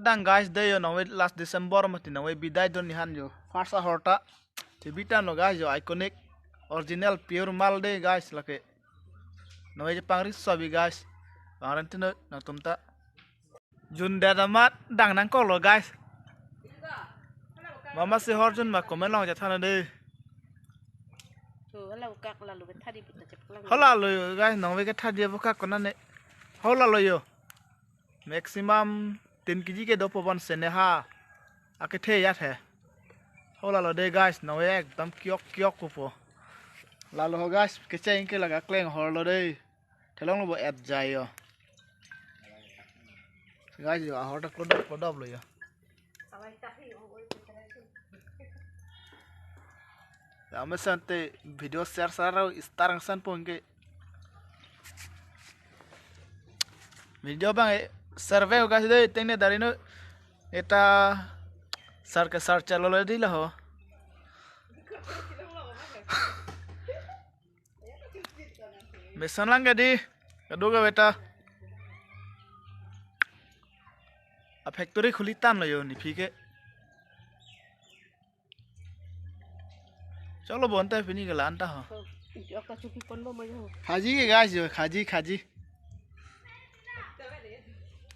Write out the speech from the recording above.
Dang guys day yo nawe last December mati nawe bidai don nihan yo farsa horta tibita no guys yo iconic original pure mal day guys lake nawe je pangri sabi guys pangran tino na tumta jun dadamat dang nang ko lo guys mama se hor jun ma komen long ja thana de hola lo guys nawe ke thadi boka kona ne hola lo yo maximum 3 kg के 2 पवन से नेहा आके थे याद है होला लो दे guys no एकदम क्योक क्योक को ला लो गाइस के चाहिए के लगा क्लेंग हर लो दे थलोंग लो एप जायो गाइस यो हर तक कोडब लो यो हमें संते वीडियो शेयर सारा स्टारंग सन पोंगे वीडियो बांगे सर्वे होगा दे तेने दारिनो एटा सर के सर चलो ले दिला हो मिशन लंगे दी कदोगा बेटा अब फैक्ट्री खुली ताम लो यो निफी के चलो बोलते हैं फिनी के लानता हो खाजी के गाइस यो खाजी